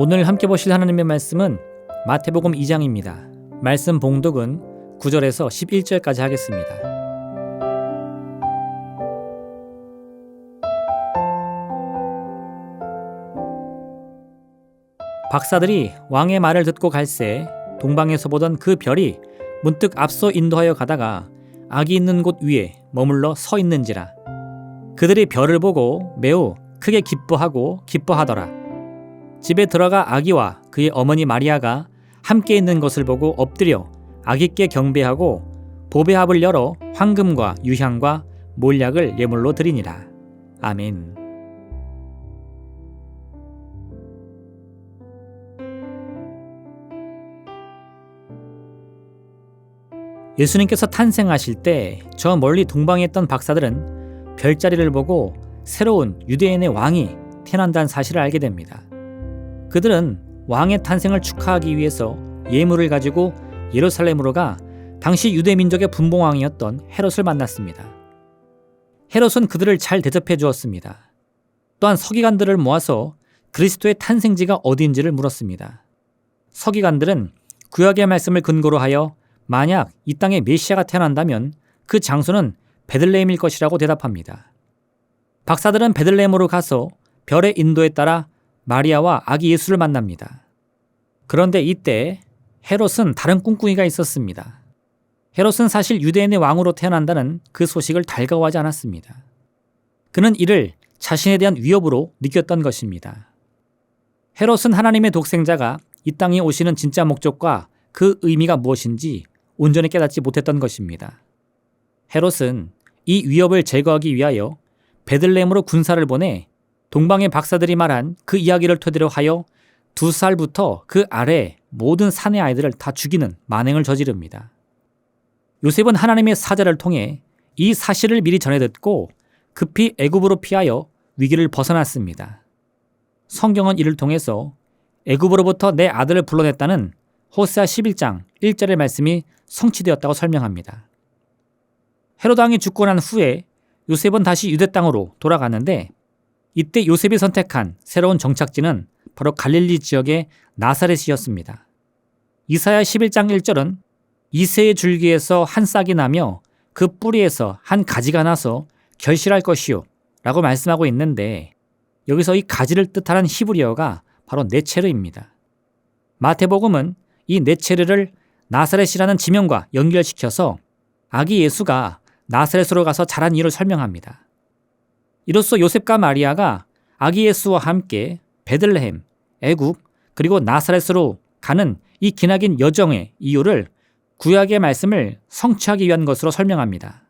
오늘 함께 보실 하나님의 말씀은 마태복음 2장입니다. 말씀 봉독은 9절에서 11절까지 하겠습니다. 박사들이 왕의 말을 듣고 갈새 동방에서 보던 그 별이 문득 앞서 인도하여 가다가 악이 있는 곳 위에 머물러 서 있는지라. 그들이 별을 보고 매우 크게 기뻐하더라. 집에 들어가 아기와 그의 어머니 마리아가 함께 있는 것을 보고 엎드려 아기께 경배하고 보배합을 열어 황금과 유향과 몰약을 예물로 드리니라. 아멘. 예수님께서 탄생하실 때 저 멀리 동방에 있던 박사들은 별자리를 보고 새로운 유대인의 왕이 태어난다는 사실을 알게 됩니다. 그들은 왕의 탄생을 축하하기 위해서 예물을 가지고 예루살렘으로 가 당시 유대 민족의 분봉왕이었던 헤롯을 만났습니다. 헤롯은 그들을 잘 대접해 주었습니다. 또한 서기관들을 모아서 그리스도의 탄생지가 어디인지를 물었습니다. 서기관들은 구약의 말씀을 근거로 하여 만약 이 땅에 메시아가 태어난다면 그 장소는 베들레헴일 것이라고 대답합니다. 박사들은 베들레헴으로 가서 별의 인도에 따라 마리아와 아기 예수를 만납니다. 그런데 이때 헤롯은 다른 꿍꿍이가 있었습니다. 헤롯은 사실 유대인의 왕으로 태어난다는 그 소식을 달가워하지 않았습니다. 그는 이를 자신에 대한 위협으로 느꼈던 것입니다. 헤롯은 하나님의 독생자가 이 땅에 오시는 진짜 목적과 그 의미가 무엇인지 온전히 깨닫지 못했던 것입니다. 헤롯은 이 위협을 제거하기 위하여 베들레헴으로 군사를 보내 동방의 박사들이 말한 그 이야기를 토대로 하여 2살부터 그 아래 모든 산의 아이들을 다 죽이는 만행을 저지릅니다. 요셉은 하나님의 사자를 통해 이 사실을 미리 전해 듣고 급히 애굽으로 피하여 위기를 벗어났습니다. 성경은 이를 통해서 애굽으로부터 내 아들을 불러냈다는 호세아 11장 1절의 말씀이 성취되었다고 설명합니다. 헤롯 왕이 죽고 난 후에 요셉은 다시 유대 땅으로 돌아갔는데 이때 요셉이 선택한 새로운 정착지는 바로 갈릴리 지역의 나사렛이었습니다. 이사야 11장 1절은 이새의 줄기에서 한 싹이 나며 그 뿌리에서 한 가지가 나서 결실할 것이요 라고 말씀하고 있는데 여기서 이 가지를 뜻하는 히브리어가 바로 네체르입니다. 마태복음은 이 네체르를 나사렛이라는 지명과 연결시켜서 아기 예수가 나사렛으로 가서 자란 이유를 설명합니다. 이로써 요셉과 마리아가 아기 예수와 함께 베들레헴, 애굽, 그리고 나사렛으로 가는 이 기나긴 여정의 이유를 구약의 말씀을 성취하기 위한 것으로 설명합니다.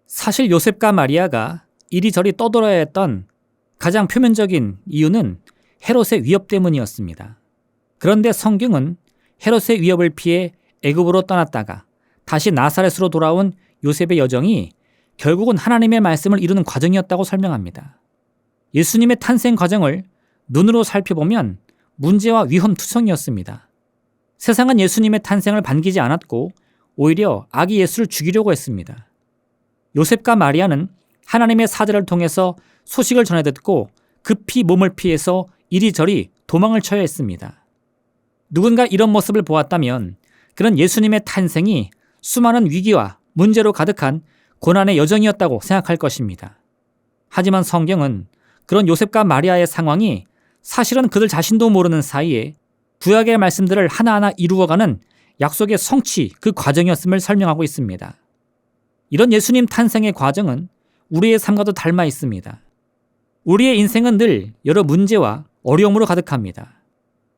사실 요셉과 마리아가 이리저리 떠돌아야 했던 가장 표면적인 이유는 헤롯의 위협 때문이었습니다. 그런데 성경은 헤롯의 위협을 피해 애굽으로 떠났다가 다시 나사렛으로 돌아온 요셉의 여정이 결국은 하나님의 말씀을 이루는 과정이었다고 설명합니다. 예수님의 탄생 과정을 눈으로 살펴보면 문제와 위험투성이었습니다. 세상은 예수님의 탄생을 반기지 않았고 오히려 아기 예수를 죽이려고 했습니다. 요셉과 마리아는 하나님의 사자를 통해서 소식을 전해 듣고 급히 몸을 피해서 이리저리 도망을 쳐야 했습니다. 누군가 이런 모습을 보았다면 그는 예수님의 탄생이 수많은 위기와 문제로 가득한 고난의 여정이었다고 생각할 것입니다. 하지만 성경은 그런 요셉과 마리아의 상황이 사실은 그들 자신도 모르는 사이에 구약의 말씀들을 하나하나 이루어가는 약속의 성취 그 과정이었음을 설명하고 있습니다. 이런 예수님 탄생의 과정은 우리의 삶과도 닮아 있습니다. 우리의 인생은 늘 여러 문제와 어려움으로 가득합니다.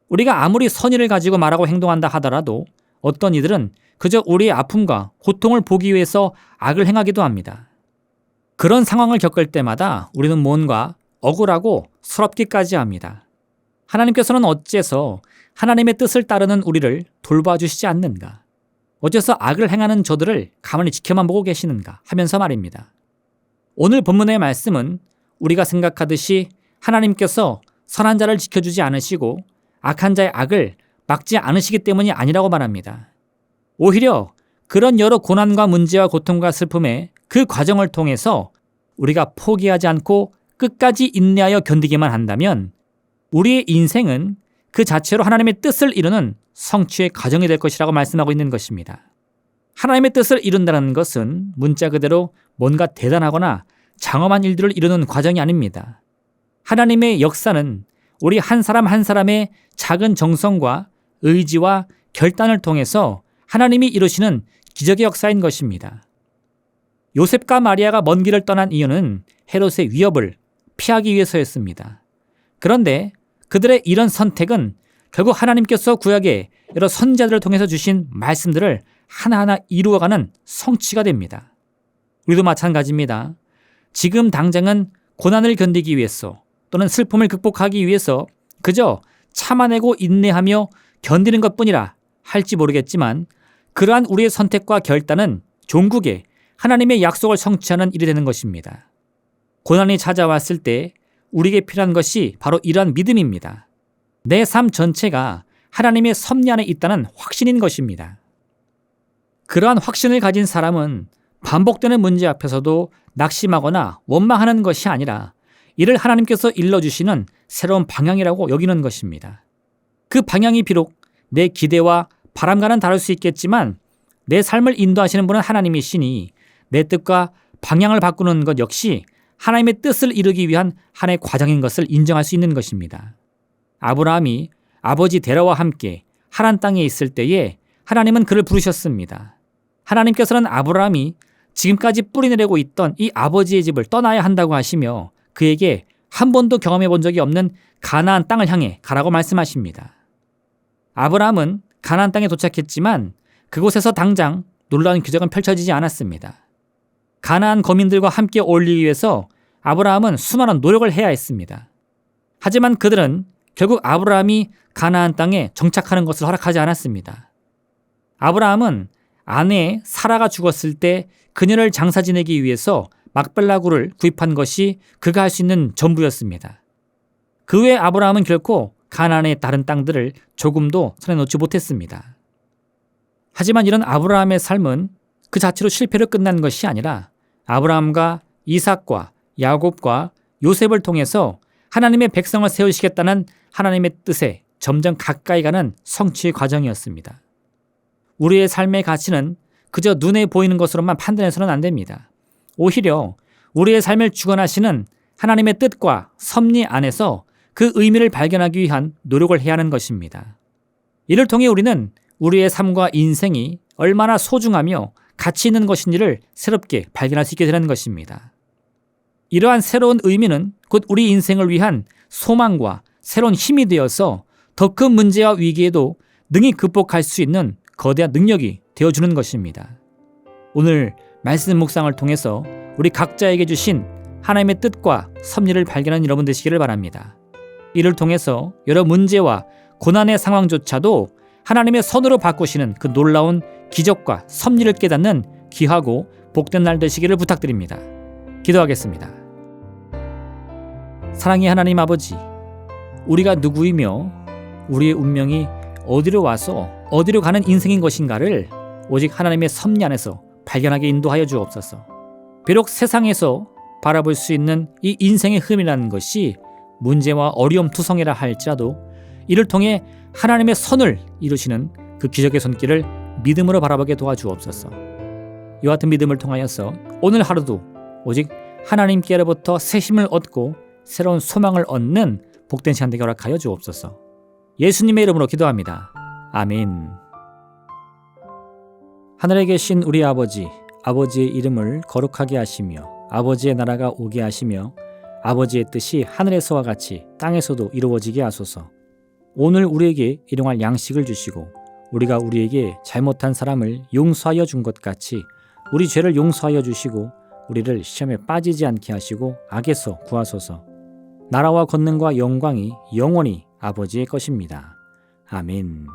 우리가 아무리 선의를 가지고 말하고 행동한다 하더라도 어떤 이들은 그저 우리의 아픔과 고통을 보기 위해서 악을 행하기도 합니다. 그런 상황을 겪을 때마다 우리는 뭔가 억울하고 서럽기까지 합니다. 하나님께서는 어째서 하나님의 뜻을 따르는 우리를 돌봐주시지 않는가? 어째서 악을 행하는 저들을 가만히 지켜만 보고 계시는가? 하면서 말입니다. 오늘 본문의 말씀은 우리가 생각하듯이 하나님께서 선한 자를 지켜주지 않으시고 악한 자의 악을 막지 않으시기 때문이 아니라고 말합니다. 오히려 그런 여러 고난과 문제와 고통과 슬픔의 그 과정을 통해서 우리가 포기하지 않고 끝까지 인내하여 견디기만 한다면 우리의 인생은 그 자체로 하나님의 뜻을 이루는 성취의 과정이 될 것이라고 말씀하고 있는 것입니다. 하나님의 뜻을 이룬다는 것은 문자 그대로 뭔가 대단하거나 장엄한 일들을 이루는 과정이 아닙니다. 하나님의 역사는 우리 한 사람 한 사람의 작은 정성과 의지와 결단을 통해서 하나님이 이루시는 기적의 역사인 것입니다. 요셉과 마리아가 먼 길을 떠난 이유는 헤롯의 위협을 피하기 위해서였습니다. 그런데 그들의 이런 선택은 결국 하나님께서 구약의 여러 선지자들을 통해서 주신 말씀들을 하나하나 이루어가는 성취가 됩니다. 우리도 마찬가지입니다. 지금 당장은 고난을 견디기 위해서 또는 슬픔을 극복하기 위해서 그저 참아내고 인내하며 견디는 것뿐이라 할지 모르겠지만 그러한 우리의 선택과 결단은 종국에 하나님의 약속을 성취하는 일이 되는 것입니다. 고난이 찾아왔을 때 우리에게 필요한 것이 바로 이러한 믿음입니다. 내 삶 전체가 하나님의 섭리 안에 있다는 확신인 것입니다. 그러한 확신을 가진 사람은 반복되는 문제 앞에서도 낙심하거나 원망하는 것이 아니라 이를 하나님께서 일러주시는 새로운 방향이라고 여기는 것입니다. 그 방향이 비록 내 기대와 바람과는 다를 수 있겠지만 내 삶을 인도하시는 분은 하나님이시니 내 뜻과 방향을 바꾸는 것 역시 하나님의 뜻을 이루기 위한 하나의 과정인 것을 인정할 수 있는 것입니다. 아브라함이 아버지 데라와 함께 하란 땅에 있을 때에 하나님은 그를 부르셨습니다. 하나님께서는 아브라함이 지금까지 뿌리내리고 있던 이 아버지의 집을 떠나야 한다고 하시며 그에게 한 번도 경험해 본 적이 없는 가나안 땅을 향해 가라고 말씀하십니다. 아브라함은 가나안 땅에 도착했지만 그곳에서 당장 놀라운 기적은 펼쳐지지 않았습니다. 가나안 거민들과 함께 어울리기 위해서 아브라함은 수많은 노력을 해야 했습니다. 하지만 그들은 결국 아브라함이 가나안 땅에 정착하는 것을 허락하지 않았습니다. 아브라함은 아내 사라가 죽었을 때 그녀를 장사 지내기 위해서 막벨라굴을 구입한 것이 그가 할 수 있는 전부였습니다. 그 외에 아브라함은 결코 가나안의 다른 땅들을 조금도 손에 놓지 못했습니다. 하지만 이런 아브라함의 삶은 그 자체로 실패로 끝난 것이 아니라 아브라함과 이삭과 야곱과 요셉을 통해서 하나님의 백성을 세우시겠다는 하나님의 뜻에 점점 가까이 가는 성취의 과정이었습니다. 우리의 삶의 가치는 그저 눈에 보이는 것으로만 판단해서는 안 됩니다. 오히려 우리의 삶을 주관하시는 하나님의 뜻과 섭리 안에서 그 의미를 발견하기 위한 노력을 해야 하는 것입니다. 이를 통해 우리는 우리의 삶과 인생이 얼마나 소중하며 가치 있는 것인지를 새롭게 발견할 수 있게 되는 것입니다. 이러한 새로운 의미는 곧 우리 인생을 위한 소망과 새로운 힘이 되어서 더 큰 문제와 위기에도 능히 극복할 수 있는 거대한 능력이 되어주는 것입니다. 오늘 말씀 묵상을 통해서 우리 각자에게 주신 하나님의 뜻과 섭리를 발견한 여러분 되시기를 바랍니다. 이를 통해서 여러 문제와 고난의 상황조차도 하나님의 선으로 바꾸시는 그 놀라운 기적과 섭리를 깨닫는 귀하고 복된 날 되시기를 부탁드립니다. 기도하겠습니다. 사랑의 하나님 아버지, 우리가 누구이며 우리의 운명이 어디로 와서 어디로 가는 인생인 것인가를 오직 하나님의 섭리 안에서 발견하게 인도하여 주옵소서. 비록 세상에서 바라볼 수 있는 이 인생의 흐름이라는 것이 문제와 어려움 투성이라 할지라도 이를 통해 하나님의 선을 이루시는 그 기적의 손길을 믿음으로 바라보게 도와주옵소서. 이와 같은 믿음을 통하여서 오늘 하루도 오직 하나님께로부터 새 힘을 얻고 새로운 소망을 얻는 복된 시간 되게 허락하여 주옵소서. 예수님의 이름으로 기도합니다. 아멘. 하늘에 계신 우리 아버지, 아버지의 이름을 거룩하게 하시며 아버지의 나라가 오게 하시며 아버지의 뜻이 하늘에서와 같이 땅에서도 이루어지게 하소서. 오늘 우리에게 일용할 양식을 주시고 우리가 우리에게 잘못한 사람을 용서하여 준 것 같이 우리 죄를 용서하여 주시고 우리를 시험에 빠지지 않게 하시고 악에서 구하소서. 나라와 권능과 영광이 영원히 아버지의 것입니다. 아멘.